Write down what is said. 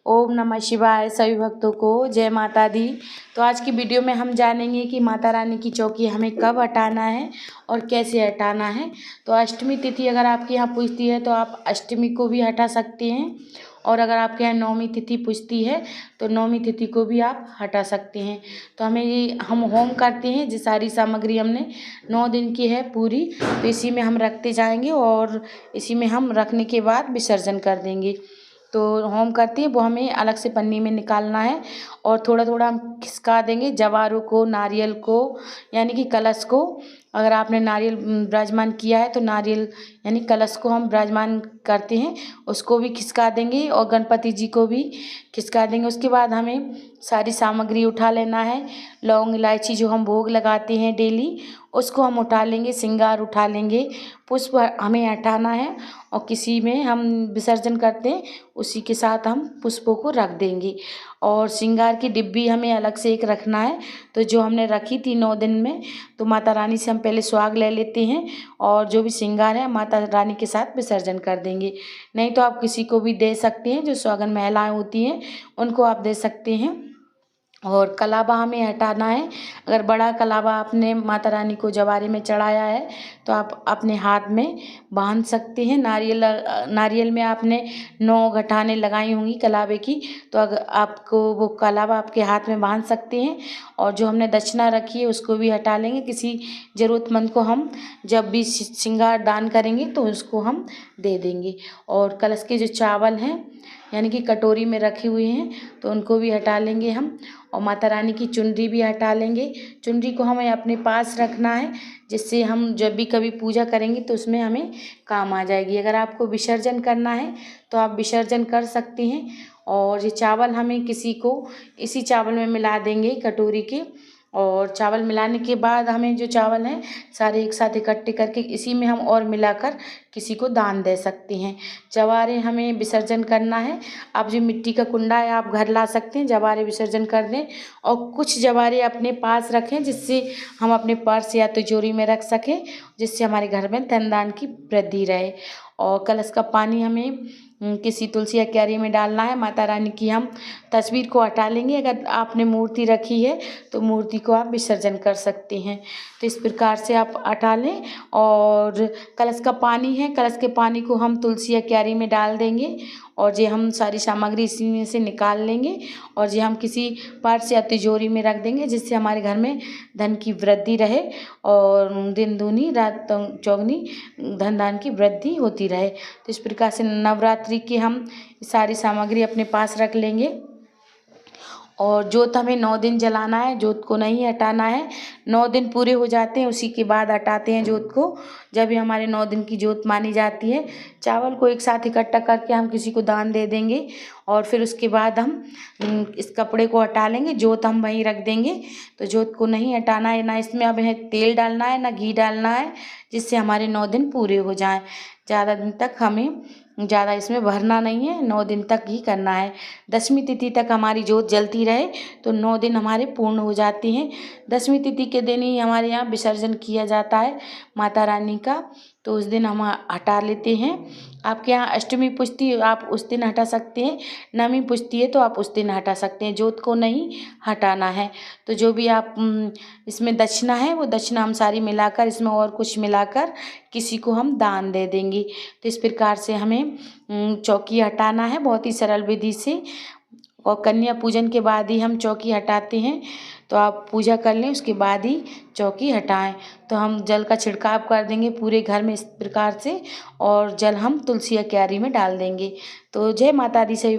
ओम नमः शिवाय। सभी भक्तों को जय माता दी। तो आज की वीडियो में हम जानेंगे कि माता रानी की चौकी हमें कब हटाना है और कैसे हटाना है। तो अष्टमी तिथि अगर आपके यहाँ पूजती है तो आप अष्टमी को भी हटा सकते हैं, और अगर आपके यहाँ नौमी तिथि पूजती है तो नौमी तिथि को भी आप हटा सकते हैं। तो हम होम करते हैं, जो सारी सामग्री हमने 9 दिन की है पूरी, तो इसी में हम रखते जाएंगे और इसी में हम रखने के बाद विसर्जन कर देंगे। तो होम करती है वो हमें अलग से पन्नी में निकालना है और थोड़ा थोड़ा हम खिसका देंगे जवारों को, नारियल को, यानी कि कलश को। अगर आपने नारियल विराजमान किया है तो नारियल यानी कलश को हम विराजमान करते हैं, उसको भी खिसका देंगे और गणपति जी को भी खिसका देंगे। उसके बाद हमें सारी सामग्री उठा लेना है। लौंग इलायची जो हम भोग लगाते हैं डेली, उसको हम उठा लेंगे, श्रृंगार उठा लेंगे, पुष्प हमें हटाना है और किसी में हम विसर्जन करते हैं उसी के साथ हम पुष्पों को रख देंगे। और श्रृंगार की डिब्बी हमें अलग से एक रखना है। तो जो हमने रखी थी 9 दिन में, तो माता रानी से हम पहले सुहाग ले लेते हैं और जो भी श्रृंगार है माता रानी के साथ विसर्जन कर देंगे। नहीं तो आप किसी को भी दे सकते हैं, जो सुहागन महिलाएं होती हैं उनको आप दे सकते हैं। और कलावा हमें हटाना है। अगर बड़ा कलावा आपने माता रानी को जवारे में चढ़ाया है तो आप अपने हाथ में बांध सकते हैं। नारियल में आपने 9 गठाने लगाई होंगी कलावे की, तो अगर आपको वो कलावा आपके हाथ में बांध सकते हैं। और जो हमने दक्षिणा रखी है उसको भी हटा लेंगे। किसी ज़रूरतमंद को हम जब भी श्रृंगार दान करेंगे तो उसको हम दे देंगे। और कलश के जो चावल हैं यानी कि कटोरी में रखे हुए हैं तो उनको भी हटा लेंगे हम। और माता रानी की चुनरी भी हटा लेंगे। चुनरी को हमें अपने पास रखना है, जिससे हम जब भी कभी पूजा करेंगे तो उसमें हमें काम आ जाएगी। अगर आपको विसर्जन करना है तो आप विसर्जन कर सकते हैं। और ये चावल हमें किसी को इसी चावल में मिला देंगे कटोरी के, और चावल मिलाने के बाद हमें जो चावल हैं सारे एक साथ इकट्ठे करके इसी में हम और मिलाकर किसी को दान दे सकते हैं। जवारे हमें विसर्जन करना है। आप जो मिट्टी का कुंडा है आप घर ला सकते हैं, जवारे विसर्जन कर दें। और कुछ जवारे अपने पास रखें जिससे हम अपने पर्स या तिजोरी में रख सकें, जिससे हमारे घर में धन दान की वृद्धि रहे। और कलश का पानी हमें किसी तुलसी या क्यारी में डालना है। माता रानी की हम तस्वीर को हटा लेंगे। अगर आपने मूर्ति रखी है तो मूर्ति को आप विसर्जन कर सकते हैं। तो इस प्रकार से आप हटा लें। और कलश का पानी है, कलश के पानी को हम तुलसी या क्यारी में डाल देंगे और ये हम सारी सामग्री इसी में से निकाल लेंगे और ये हम किसी पर्स या तिजोरी में रख देंगे, जिससे हमारे घर में धन की वृद्धि रहे और दिन दूनी रात चौगनी धन दान की वृद्धि होती रहे। तो इस प्रकार से नवरात्रि की हम सारी सामग्री अपने पास रख लेंगे। और जोत हमें 9 दिन जलाना है, जोत को नहीं हटाना है। 9 दिन पूरे हो जाते हैं उसी के बाद हटाते हैं जोत को, जब भी हमारे 9 दिन की जोत मानी जाती है। चावल को एक साथ इकट्ठा करके हम किसी को दान दे देंगे और फिर उसके बाद हम इस कपड़े को हटा लेंगे, जोत हम वहीं रख देंगे। तो जोत को नहीं हटाना है, ना इसमें अब है तेल डालना है ना घी डालना है, जिससे हमारे 9 दिन पूरे हो जाएं। ज़्यादा दिन तक हमें ज़्यादा इसमें भरना नहीं है, 9 दिन तक ही करना है। 10वीं तिथि तक हमारी जोत जलती रहे तो 9 दिन हमारे पूर्ण हो जाते हैं। 10वीं तिथि के दिन ही हमारे यहाँ विसर्जन किया जाता है माता रानी का, तो उस दिन हम हटा लेते हैं। आपके यहाँ अष्टमी पूजती है आप उस दिन हटा सकते हैं, नवमी पूजती है तो आप उस दिन हटा सकते हैं। जोत को नहीं हटाना है। तो जो भी आप इसमें दक्षिणा है वो दक्षिणा हम सारी मिलाकर, इसमें और कुछ मिलाकर किसी को हम दान दे देंगे। तो इस प्रकार से हमें चौकी हटाना है बहुत ही सरल विधि से। और कन्या पूजन के बाद ही हम चौकी हटाते हैं। तो आप पूजा कर लें उसके बाद ही चौकी हटाएं। तो हम जल का छिड़काव कर देंगे पूरे घर में इस प्रकार से, और जल हम तुलसी या क्यारी में डाल देंगे। तो जय माता दी सभी।